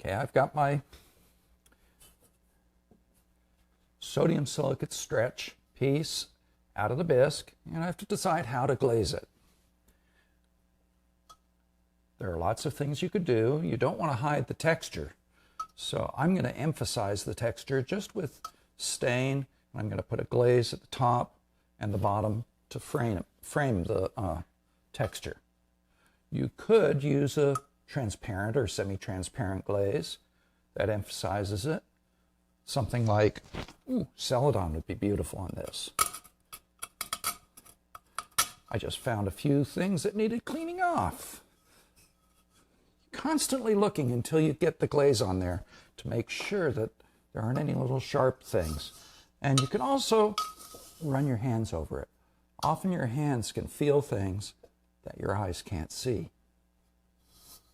Okay, I've got my sodium silicate stretch piece out of the bisque, and I have to decide how to glaze it. There are lots of things you could do. You don't want to hide the texture. So I'm going to emphasize the texture just with stain. I'm going to put a glaze at the top and the bottom to frame the texture. You could use a transparent or semi-transparent glaze that emphasizes it. Something like Celadon would be beautiful on this. I just found a few things that needed cleaning off. Constantly looking until you get the glaze on there to make sure that there aren't any little sharp things. And you can also run your hands over it. Often your hands can feel things that your eyes can't see.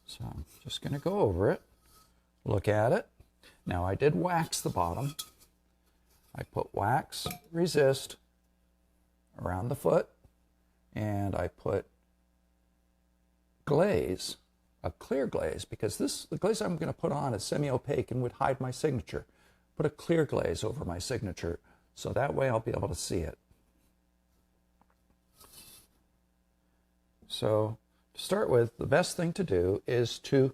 So I'm just going to go over it, look at it. Now I did wax the bottom. I put wax resist around the foot, and I put glaze, a clear glaze, because the glaze I'm going to put on is semi-opaque and would hide my signature. Put a clear glaze over my signature so that way I'll be able to see it. So to start with, the best thing to do is to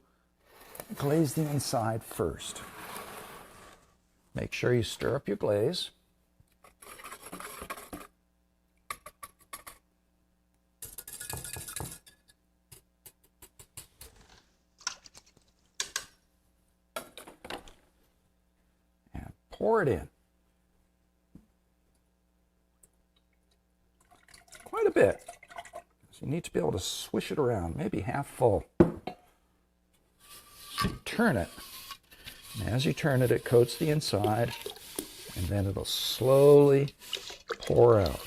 glaze the inside first. Make sure you stir up your glaze. And pour it in. Quite a bit. So you need to be able to swish it around, maybe half full. So turn it. And as you turn it, it coats the inside, and then it'll slowly pour out.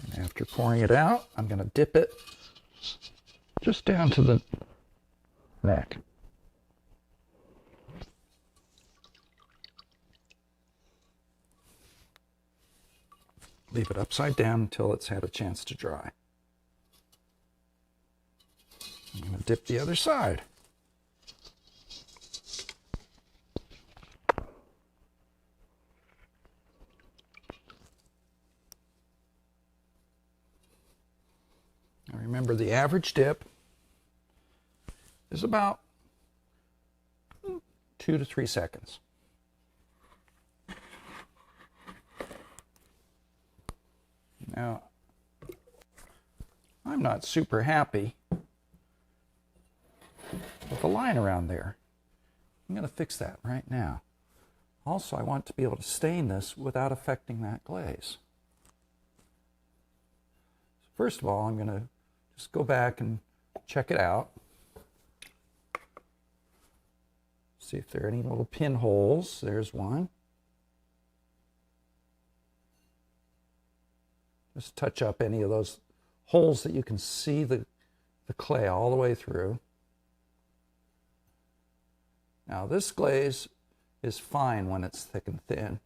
And after pouring it out, I'm going to dip it just down to the neck. Leave it upside down until it's had a chance to dry. I'm going to dip the other side. Now remember, the average dip is about 2 to 3 seconds. Now, I'm not super happy with the line around there. I'm going to fix that right now. Also, I want to be able to stain this without affecting that glaze. First of all, I'm going to just go back and check it out. See if there are any little pinholes. There's one. Just touch up any of those holes that you can see the clay all the way through. Now this glaze is fine when it's thick and thin.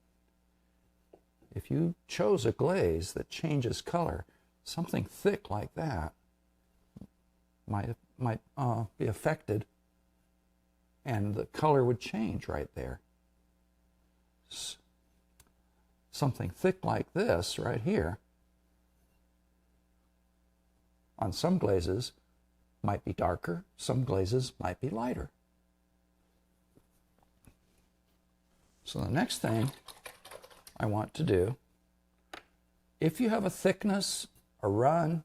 If you chose a glaze that changes color, something thick like that might be affected, and the color would change right there. Something thick like this right here on some glazes might be darker, some glazes might be lighter. So the next thing I want to do, if you have a thickness, a run,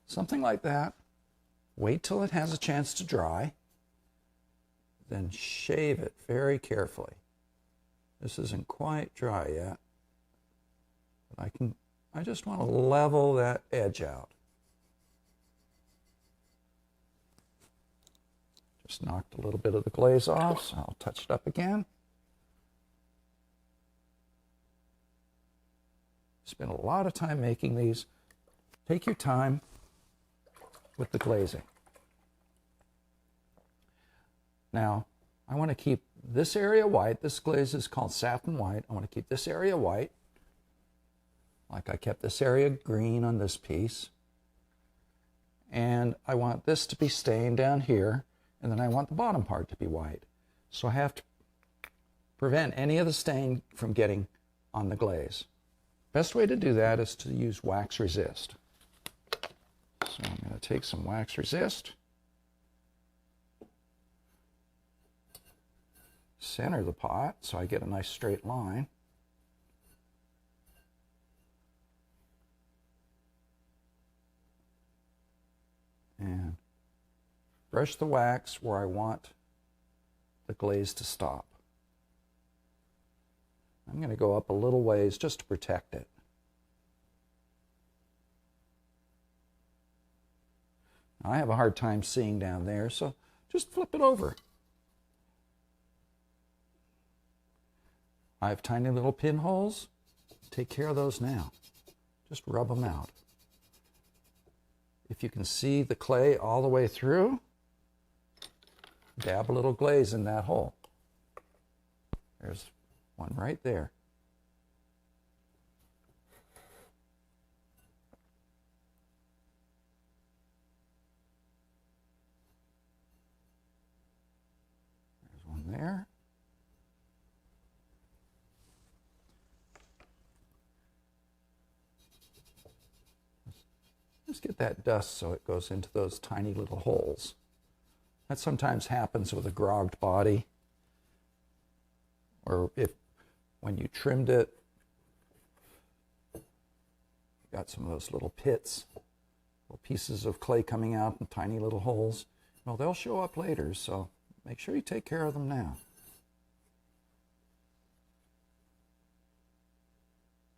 something like that, wait till it has a chance to dry, then shave it very carefully. This isn't quite dry yet, but I just want to level that edge out. Just knocked a little bit of the glaze off, so I'll touch it up again. Spend a lot of time making these. Take your time with the glazing. Now, I want to keep this area white. This glaze is called satin white. I want to keep this area white, like I kept this area green on this piece. and I want this to be stained down here, and then I want the bottom part to be white. So I have to prevent any of the stain from getting on the glaze. Best way to do that is to use wax resist. So I'm going to take some wax resist, center the pot so I get a nice straight line. And brush the wax where I want the glaze to stop. I'm going to go up a little ways just to protect it. Now, I have a hard time seeing down there, so just flip it over. I have tiny little pinholes. Take care of those now. Just rub them out. If you can see the clay all the way through, dab a little glaze in that hole. There's one right there. There's one there. Just get that dust so it goes into those tiny little holes. That sometimes happens with a grogged body, or if when you trimmed it, you got some of those little pits, little pieces of clay coming out in tiny little holes. Well, they'll show up later, so make sure you take care of them now.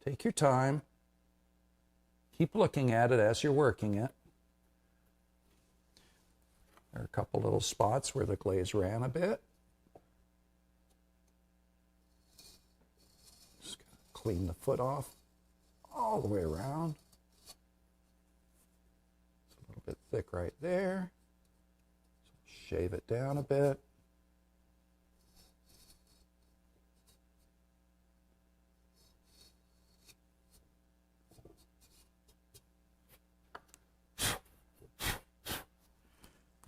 Take your time. Keep looking at it as you're working it. There are a couple little spots where the glaze ran a bit. Just clean the foot off all the way around. It's a little bit thick right there. So shave it down a bit.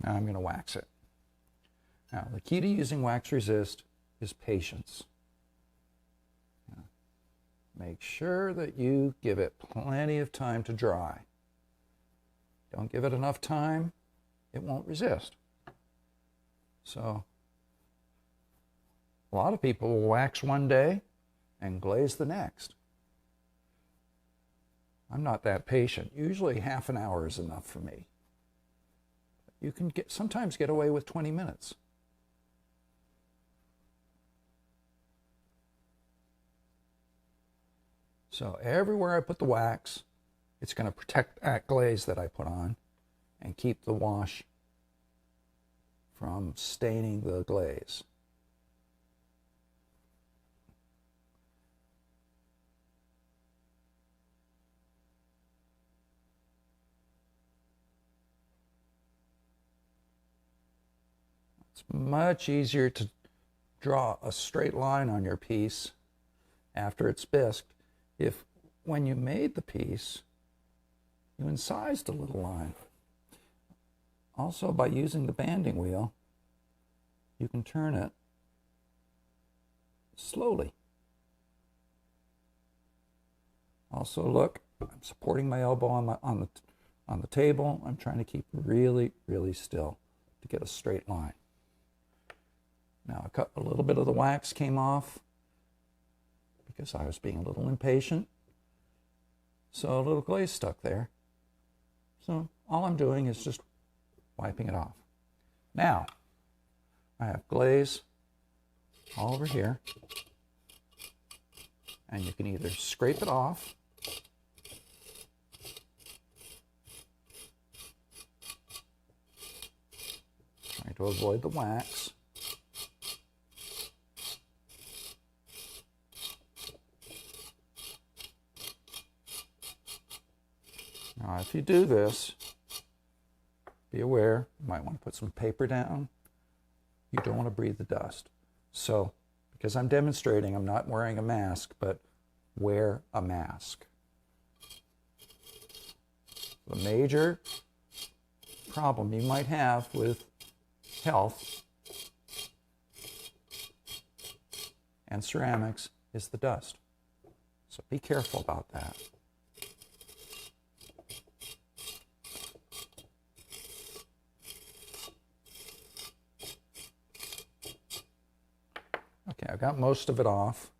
Now I'm going to wax it. Now, the key to using wax resist is patience. Make sure that you give it plenty of time to dry. Don't give it enough time, it won't resist. So, a lot of people will wax one day and glaze the next. I'm not that patient. Usually half an hour is enough for me. You can sometimes get away with 20 minutes. So everywhere I put the wax, it's going to protect that glaze that I put on and keep the wash from staining the glaze. It's much easier to draw a straight line on your piece after it's bisked if when you made the piece, you incised a little line. Also, by using the banding wheel, you can turn it slowly. Also, look, I'm supporting my elbow on the table. I'm trying to keep really, really still to get a straight line. Now, a little bit of the wax came off because I was being a little impatient. So a little glaze stuck there. So all I'm doing is just wiping it off. Now, I have glaze all over here. And you can either scrape it off trying to avoid the wax. Now, if you do this, be aware, you might want to put some paper down. You don't want to breathe the dust. So, because I'm demonstrating, I'm not wearing a mask, but wear a mask. The major problem you might have with health and ceramics is the dust. So be careful about that. Okay, I've got most of it off.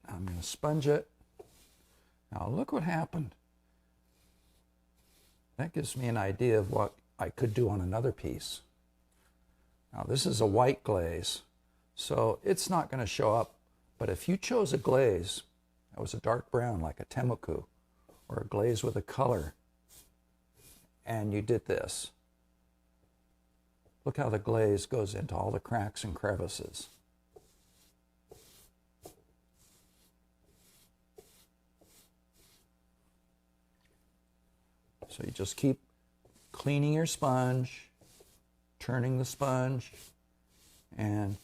I'm going to sponge it. Now look what happened. That gives me an idea of what I could do on another piece. Now this is a white glaze, so it's not going to show up. But if you chose a glaze that was a dark brown like a temuku, or a glaze with a color, and you did this, look how the glaze goes into all the cracks and crevices. So you just keep cleaning your sponge, turning the sponge, and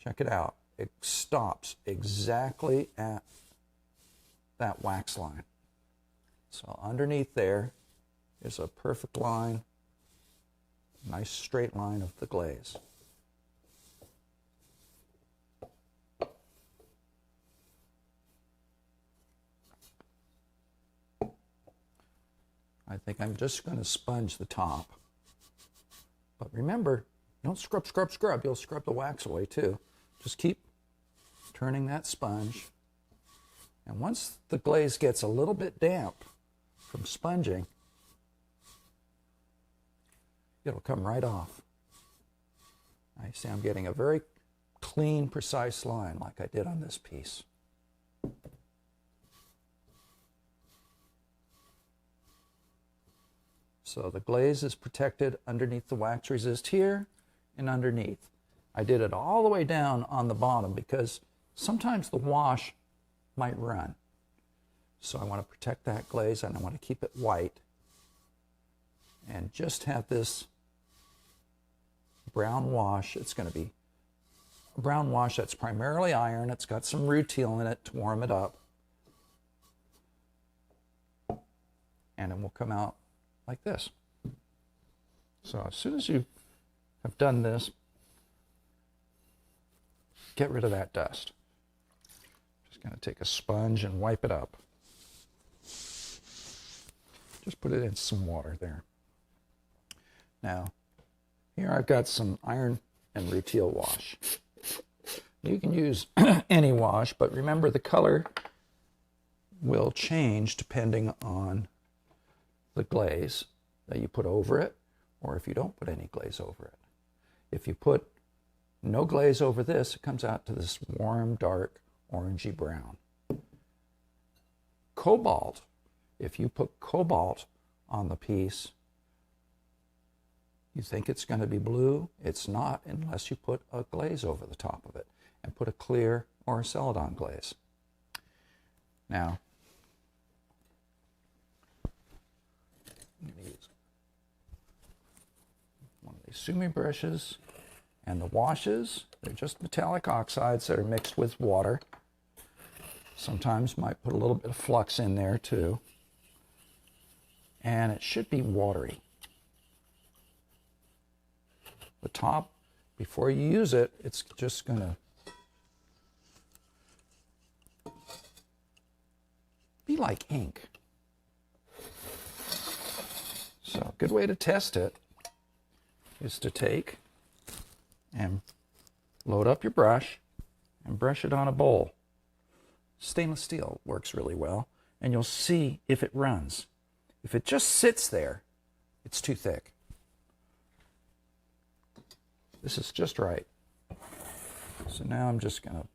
check it out. It stops exactly at that wax line. So underneath there is a perfect line, nice straight line of the glaze. I think I'm just going to sponge the top. But remember, don't scrub, scrub, scrub. You'll scrub the wax away too. Just keep turning that sponge. And once the glaze gets a little bit damp from sponging, it'll come right off. I see I'm getting a very clean, precise line like I did on this piece. So the glaze is protected underneath the wax resist here and underneath. I did it all the way down on the bottom because sometimes the wash might run. So I want to protect that glaze and I want to keep it white and just have this brown wash. It's going to be a brown wash that's primarily iron. It's got some rutile in it to warm it up. And it will come out like this. So as soon as you have done this, get rid of that dust. Just going to take a sponge and wipe it up. Just put it in some water there. Now, here I've got some iron and rutile wash. You can use any wash, but remember the color will change depending on the glaze that you put over it, or if you don't put any glaze over it. If you put no glaze over this, it comes out to this warm, dark, orangey brown. Cobalt, if you put cobalt on the piece, you think it's going to be blue. It's not unless you put a glaze over the top of it and put a clear or a celadon glaze. Now, I'm going to use one of these sumi brushes, and the washes, they're just metallic oxides that are mixed with water. Sometimes might put a little bit of flux in there too. And it should be watery. The top, before you use it, it's just going to be like ink. So a good way to test it is to take and load up your brush and brush it on a bowl. Stainless steel works really well, and you'll see if it runs. If it just sits there, it's too thick. This is just right. So now I'm just going to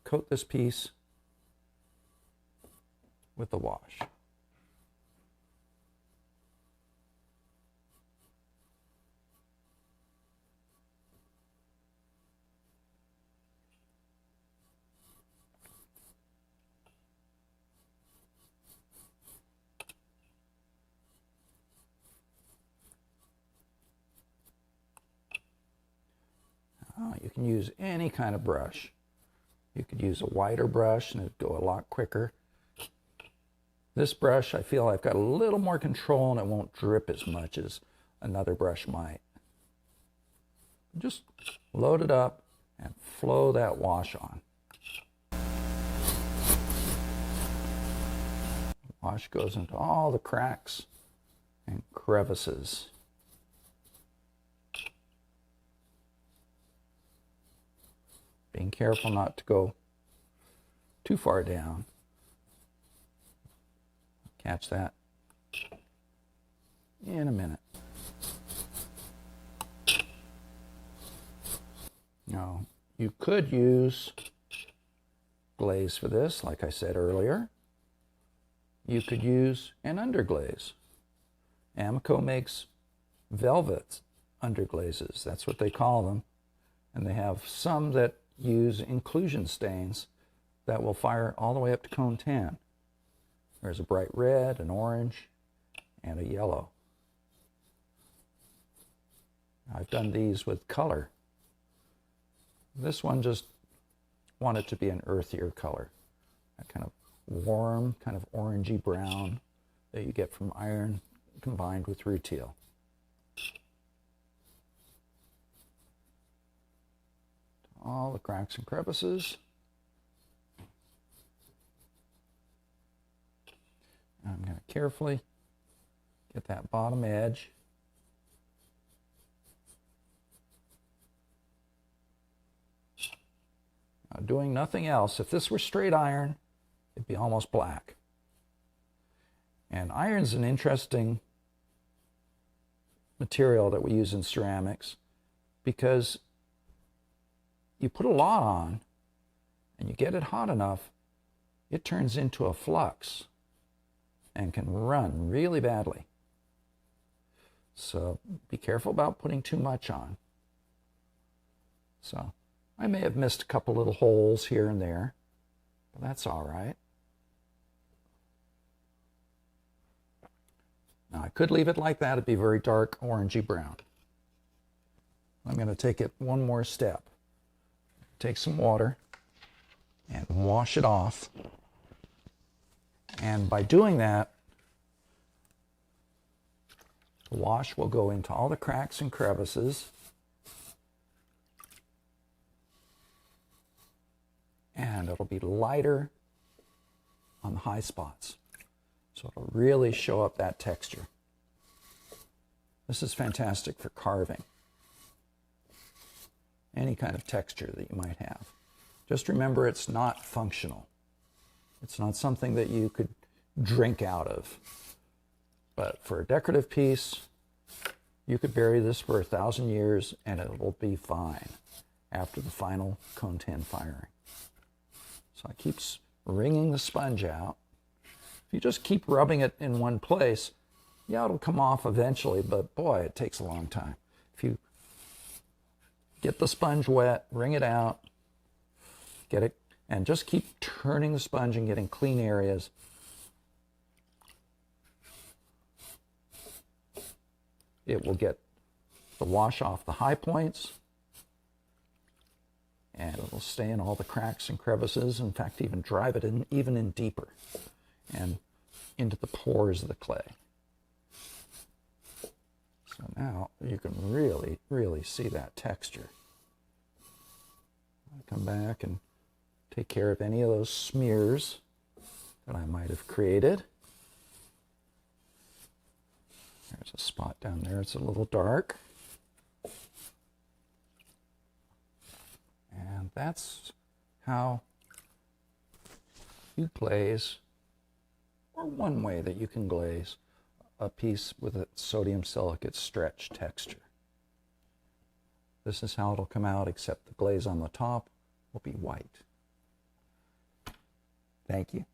coat this piece with the wash. You can use any kind of brush. You could use a wider brush and it'd go a lot quicker. This brush, I feel I've got a little more control and it won't drip as much as another brush might. Just load it up and flow that wash on. Wash goes into all the cracks and crevices. Being careful not to go too far down. Catch that in a minute. Now, you could use glaze for this, like I said earlier. You could use an underglaze. McColl makes velvet underglazes. That's what they call them. And they have some that use inclusion stains that will fire all the way up to cone 10. There's a bright red, an orange, and a yellow. I've done these with color. This one just wanted to be an earthier color, that kind of warm, kind of orangey brown that you get from iron combined with rutile. All the cracks and crevices. I'm going to carefully get that bottom edge. Now, doing nothing else, if this were straight iron, it'd be almost black. And iron's an interesting material that we use in ceramics because you put a lot on and you get it hot enough, it turns into a flux and can run really badly. So be careful about putting too much on. So I may have missed a couple little holes here and there, but that's all right. Now I could leave it like that. It'd be very dark orangey brown. I'm going to take it one more step. Take some water and wash it off. And by doing that, the wash will go into all the cracks and crevices. And it'll be lighter on the high spots. So it'll really show up that texture. This is fantastic for carving. Any kind of texture that you might have. Just remember, it's not functional. It's not something that you could drink out of. But for a decorative piece, you could bury this for 1,000 years and it will be fine after the final cone 10 firing. So I keep wringing the sponge out. If you just keep rubbing it in one place, yeah, it'll come off eventually, but boy, it takes a long time. If you get the sponge wet, wring it out, get it, and just keep turning the sponge and getting clean areas. It will get the wash off the high points, and it'll stay in all the cracks and crevices. In fact, even drive it in, even in deeper and into the pores of the clay. So now you can really, really see that texture. I'll come back and take care of any of those smears that I might have created. There's a spot down there. It's a little dark. And that's how you glaze, or one way that you can glaze, a piece with a sodium silicate stretch texture. This is how it'll come out, except the glaze on the top will be white. Thank you.